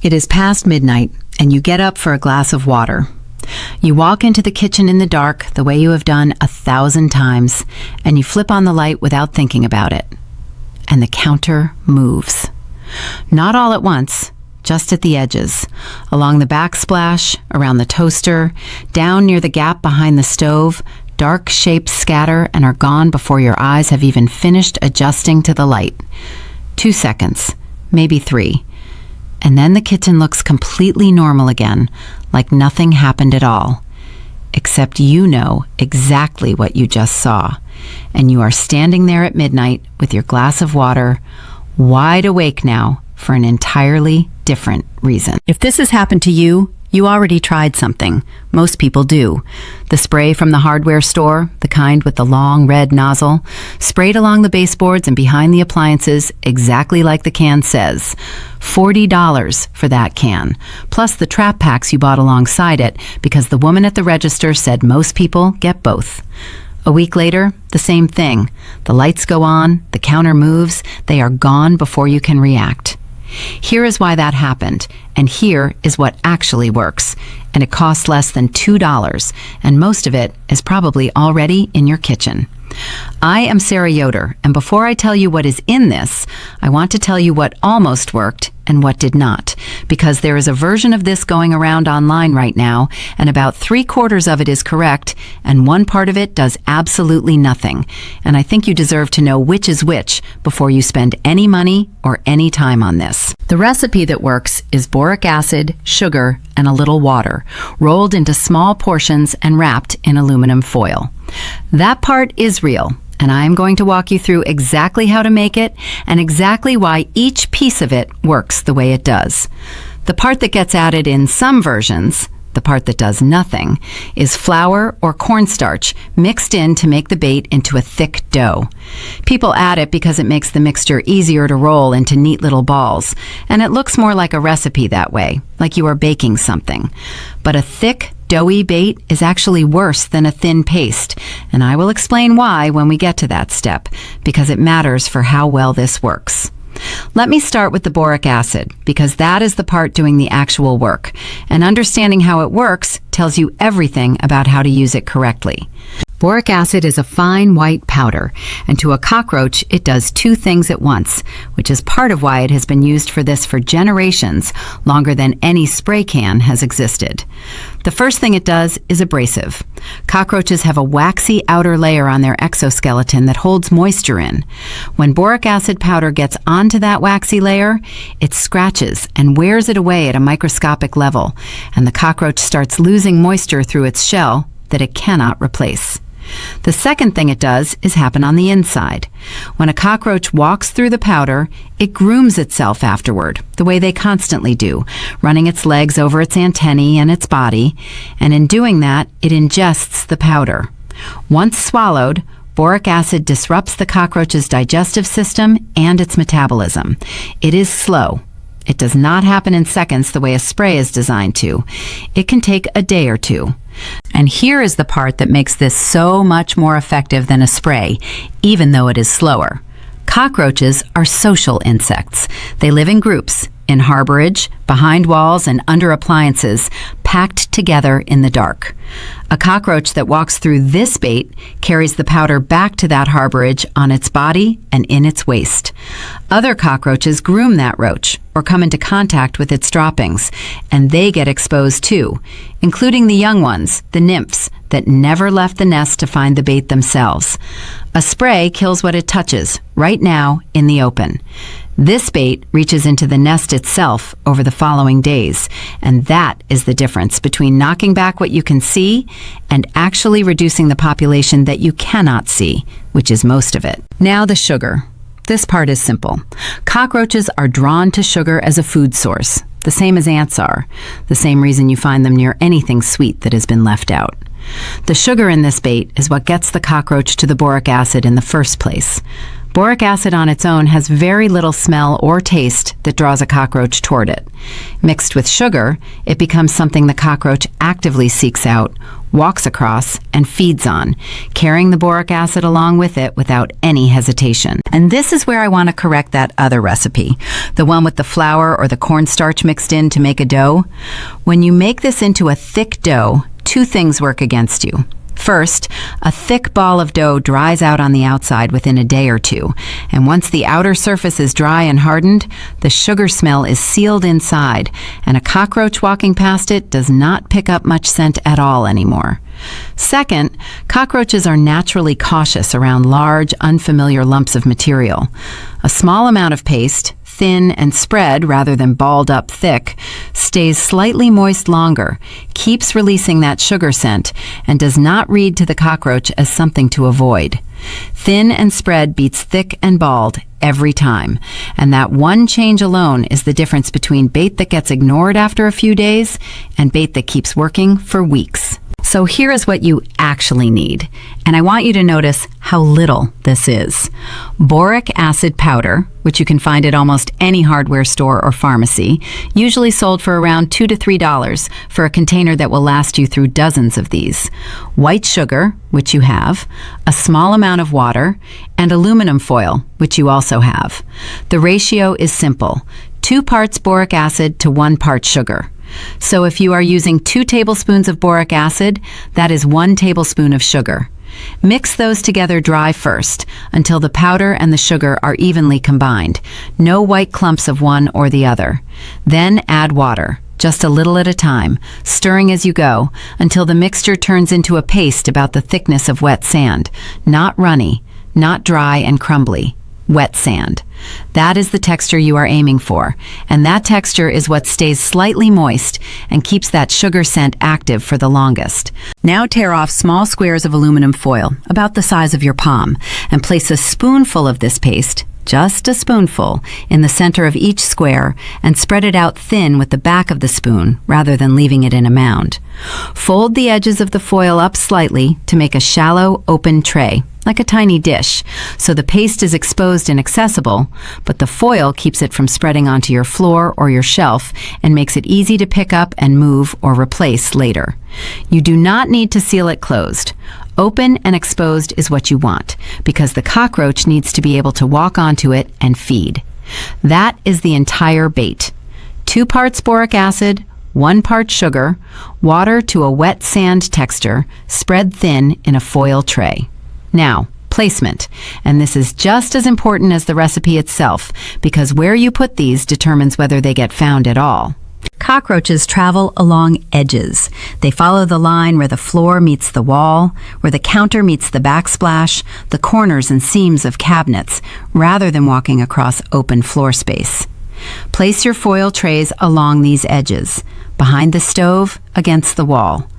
It is past midnight, and you get up for a glass of water. You walk into the kitchen in the dark the way you have done 1,000 times, and you flip on the light without thinking about it. And the counter moves. Not all at once, just at the edges, along the backsplash, around the toaster, down near the gap behind the stove. Dark shapes scatter and are gone before your eyes have even finished adjusting to the light. 2 seconds, maybe 3. And then the kitchen looks completely normal again, like nothing happened at all. Except you know exactly what you just saw. And you are standing there at midnight with your glass of water, wide awake now for an entirely different reason. If this has happened to you, you already tried something. Most people do. The spray from the hardware store, the kind with the long red nozzle, sprayed along the baseboards and behind the appliances exactly like the can says. $40 for that can, plus the trap packs you bought alongside it because the woman at the register said most people get both. A week later, the same thing. The lights go on, the counter moves, they are gone before you can react. Here is why that happened, and here is what actually works. And it costs less than $2, and most of it is probably already in your kitchen. I am Sarah Yoder, and before I tell you what is in this, I want to tell you what almost worked and what did not, because there is a version of this going around online right now, and about 3/4 of it is correct, and 1 part of it does absolutely nothing. And I think you deserve to know which is which before you spend any money or any time on this. The recipe that works is boric acid, sugar, and a little water, rolled into small portions and wrapped in aluminum foil. That part is real, and I am going to walk you through exactly how to make it and exactly why each piece of it works the way it does. The part that gets added in some versions, the part that does nothing, is flour or cornstarch mixed in to make the bait into a thick dough. People add it because it makes the mixture easier to roll into neat little balls, and it looks more like a recipe that way, like you are baking something. But a thick, doughy bait is actually worse than a thin paste, and I will explain why when we get to that step, because it matters for how well this works. Let me start with the boric acid, because that is the part doing the actual work, and understanding how it works tells you everything about how to use it correctly. Boric acid is a fine white powder, and to a cockroach it does 2 things at once, which is part of why it has been used for this for generations, longer than any spray can has existed. The first thing it does is abrasive. Cockroaches have a waxy outer layer on their exoskeleton that holds moisture in. When boric acid powder gets onto that waxy layer, it scratches and wears it away at a microscopic level, and the cockroach starts losing moisture through its shell that it cannot replace. The second thing it does is happen on the inside. When a cockroach walks through the powder, it grooms itself afterward, the way they constantly do, running its legs over its antennae and its body, and in doing that, it ingests the powder. Once swallowed, boric acid disrupts the cockroach's digestive system and its metabolism. It is slow. It does not happen in seconds the way a spray is designed to. It can take a day or 2. And here is the part that makes this so much more effective than a spray, even though it is slower. Cockroaches are social insects. They live in groups, in harborage, behind walls, and under appliances, packed together in the dark. A cockroach that walks through this bait carries the powder back to that harborage on its body and in its waste. Other cockroaches groom that roach or come into contact with its droppings, and they get exposed too, including the young ones, the nymphs, that never left the nest to find the bait themselves. A spray kills what it touches, right now, in the open. This bait reaches into the nest itself over the following days, and that is the difference between knocking back what you can see and actually reducing the population that you cannot see, which is most of it. Now the sugar. This part is simple. Cockroaches are drawn to sugar as a food source, the same as ants are, the same reason you find them near anything sweet that has been left out. The sugar in this bait is what gets the cockroach to the boric acid in the first place. Boric acid on its own has very little smell or taste that draws a cockroach toward it. Mixed with sugar, it becomes something the cockroach actively seeks out, walks across, and feeds on, carrying the boric acid along with it without any hesitation. And this is where I want to correct that other recipe, the one with the flour or the cornstarch mixed in to make a dough. When you make this into a thick dough, two things work against you. First, a thick ball of dough dries out on the outside within a day or two, and once the outer surface is dry and hardened, the sugar smell is sealed inside, and a cockroach walking past it does not pick up much scent at all anymore. Second, cockroaches are naturally cautious around large, unfamiliar lumps of material. A small amount of paste, thin and spread rather than balled up thick, stays slightly moist longer, keeps releasing that sugar scent, and does not read to the cockroach as something to avoid. Thin and spread beats thick and balled every time, and that one change alone is the difference between bait that gets ignored after a few days and bait that keeps working for weeks. So here is what you actually need, and I want you to notice how little this is. Boric acid powder, which you can find at almost any hardware store or pharmacy, usually sold for around $2 to $3 for a container that will last you through dozens of these. White sugar, which you have, a small amount of water, and aluminum foil, which you also have. The ratio is simple: 2 parts boric acid to 1 part sugar. So if you are using 2 tablespoons of boric acid, that is 1 tablespoon of sugar. Mix those together dry first until the powder and the sugar are evenly combined. No white clumps of one or the other. Then add water, just a little at a time, stirring as you go until the mixture turns into a paste about the thickness of wet sand, not runny, not dry and crumbly. Wet sand. That is the texture you are aiming for, and that texture is what stays slightly moist and keeps that sugar scent active for the longest. Now tear off small squares of aluminum foil, about the size of your palm, and place a spoonful of this paste, just a spoonful, in the center of each square and spread it out thin with the back of the spoon rather than leaving it in a mound. Fold the edges of the foil up slightly to make a shallow, open tray, like a tiny dish, so the paste is exposed and accessible, but the foil keeps it from spreading onto your floor or your shelf and makes it easy to pick up and move or replace later. You do not need to seal it closed. Open and exposed is what you want, because the cockroach needs to be able to walk onto it and feed. That is the entire bait. 2 parts boric acid, 1 part sugar, water to a wet sand texture, spread thin in a foil tray. Now, placement, and this is just as important as the recipe itself, because where you put these determines whether they get found at all. Cockroaches travel along edges. They follow the line where the floor meets the wall, where the counter meets the backsplash, the corners and seams of cabinets, rather than walking across open floor space. Place your foil trays along these edges, behind the stove, against the wall,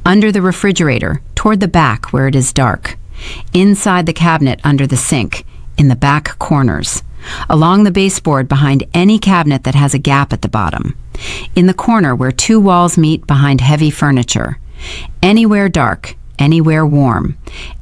under the refrigerator, toward the back where it is dark, inside the cabinet under the sink, in the back corners, along the baseboard behind any cabinet that has a gap at the bottom, in the corner where 2 walls meet behind heavy furniture, anywhere dark, anywhere warm,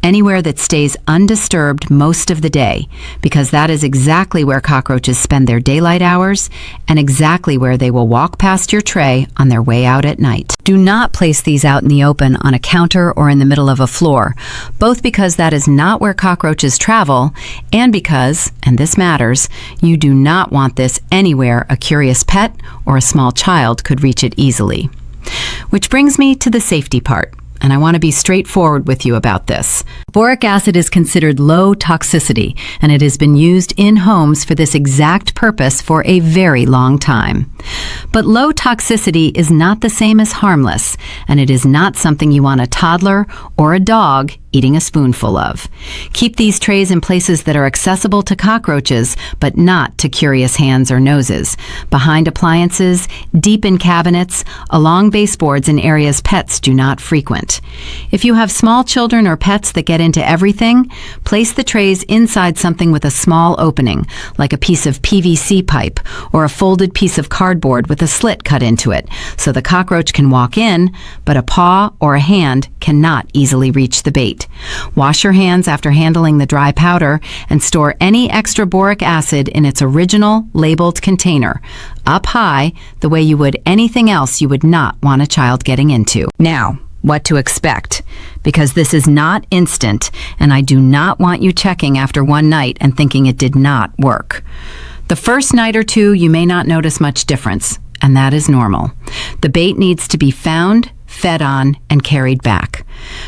anywhere that stays undisturbed most of the day, because that is exactly where cockroaches spend their daylight hours and exactly where they will walk past your tray on their way out at night. Do not place these out in the open on a counter or in the middle of a floor, both because that is not where cockroaches travel and because, and this matters, you do not want this anywhere a curious pet or a small child could reach it easily. Which brings me to the safety part. And I want to be straightforward with you about this. Boric acid is considered low toxicity, and it has been used in homes for this exact purpose for a very long time. But low toxicity is not the same as harmless, and it is not something you want a toddler or a dog eating a spoonful of. Keep these trays in places that are accessible to cockroaches, but not to curious hands or noses. Behind appliances, deep in cabinets, along baseboards in areas pets do not frequent. expect. If you have small children or pets that get into everything, place the trays inside something with a small opening, like a piece of PVC pipe or a folded piece of cardboard with a slit cut into it, so the cockroach can walk in, but a paw or a hand cannot easily reach the bait. Wash your hands after handling the dry powder and store any extra boric acid in its original labeled container, up high, the way you would anything else you would not want a child getting into. Now, what to expect, because this is not instant, and I do not want you checking after one night and thinking it did not work. The first night or two, you may not notice much difference, and that is normal. The bait needs to be found, fed on, and carried back.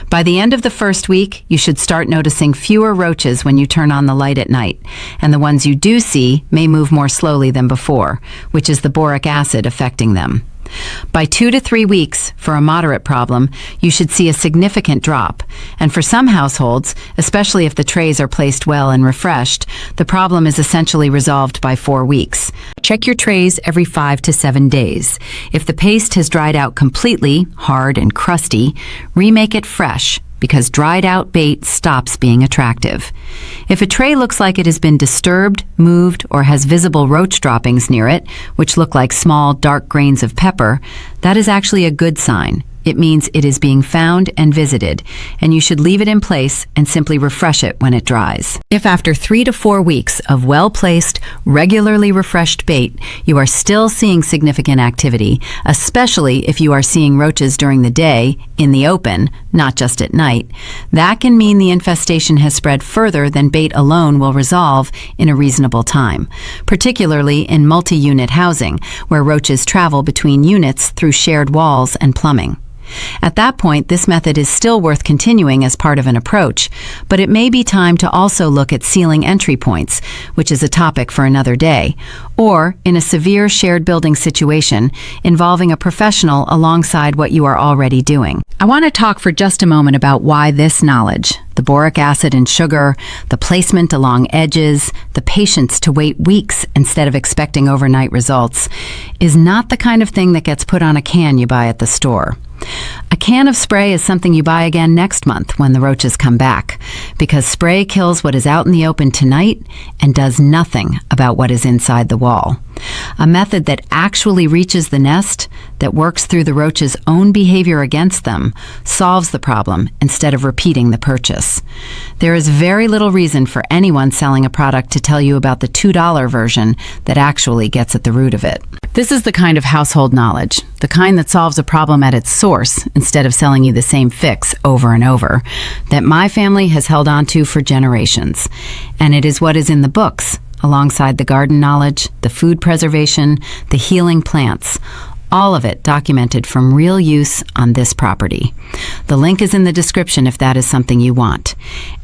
By the end of the first week, you should start noticing fewer roaches when you turn on the light at night, and the ones you do see may move more slowly than before, which is the boric acid affecting them. By 2 to 3 weeks, for a moderate problem, you should see a significant drop, and for some households, especially if the trays are placed well and refreshed, the problem is essentially resolved by 4 weeks. Check your trays every 5 to 7 days. If the paste has dried out completely, hard and crusty, remake it fresh, because dried out bait stops being attractive. If a tray looks like it has been disturbed, moved, or has visible roach droppings near it, which look like small, dark grains of pepper, that is actually a good sign. It means it is being found and visited, and you should leave it in place and simply refresh it when it dries. If after 3 to 4 weeks of well-placed, regularly refreshed bait, you are still seeing significant activity, especially if you are seeing roaches during the day, in the open, not just at night, that can mean the infestation has spread further than bait alone will resolve in a reasonable time, particularly in multi-unit housing, where roaches travel between units through shared walls and plumbing. At that point, this method is still worth continuing as part of an approach, but it may be time to also look at sealing entry points, which is a topic for another day, or in a severe shared building situation involving a professional alongside what you are already doing. I want to talk for just a moment about why this knowledge, the boric acid and sugar, the placement along edges, the patience to wait weeks instead of expecting overnight results, is not the kind of thing that gets put on a can you buy at the store. A can of spray is something you buy again next month when the roaches come back, because spray kills what is out in the open tonight and does nothing about what is inside the wall. A method that actually reaches the nest, that works through the roach's own behavior against them, solves the problem instead of repeating the purchase. There is very little reason for anyone selling a product to tell you about the $2 version that actually gets at the root of it. This is the kind of household knowledge, the kind that solves a problem at its source instead of selling you the same fix over and over, that my family has held on to for generations. And it is what is in the books, alongside the garden knowledge, the food preservation, the healing plants, all of it documented from real use on this property. The link is in the description if that is something you want.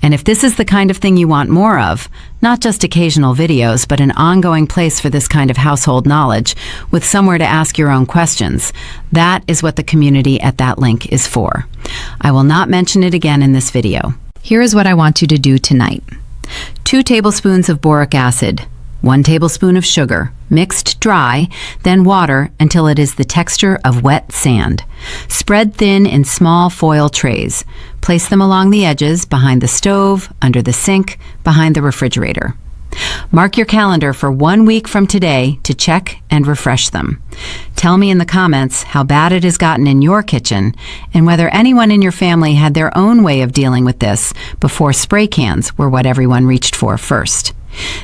And if this is the kind of thing you want more of, not just occasional videos, but an ongoing place for this kind of household knowledge, with somewhere to ask your own questions, that is what the community at that link is for. I will not mention it again in this video. Here is what I want you to do tonight. 2 tablespoons of boric acid, 1 tablespoon of sugar, mixed dry, then water until it is the texture of wet sand. Spread thin in small foil trays. Place them along the edges, behind the stove, under the sink, behind the refrigerator. Mark your calendar for 1 week from today to check and refresh them. Tell me in the comments how bad it has gotten in your kitchen and whether anyone in your family had their own way of dealing with this before spray cans were what everyone reached for first.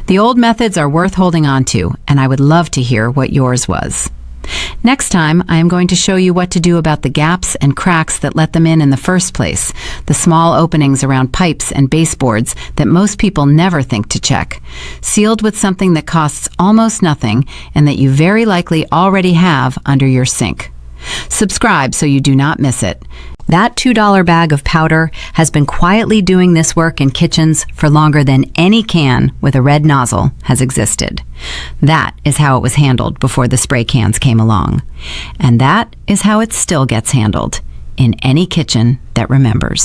The old methods are worth holding on to, and I would love to hear what yours was. Next time, I am going to show you what to do about the gaps and cracks that let them in the first place, the small openings around pipes and baseboards that most people never think to check, sealed with something that costs almost nothing and that you very likely already have under your sink. Subscribe so you do not miss it. That $2 bag of powder has been quietly doing this work in kitchens for longer than any can with a red nozzle has existed. That is how it was handled before the spray cans came along. And that is how it still gets handled in any kitchen that remembers.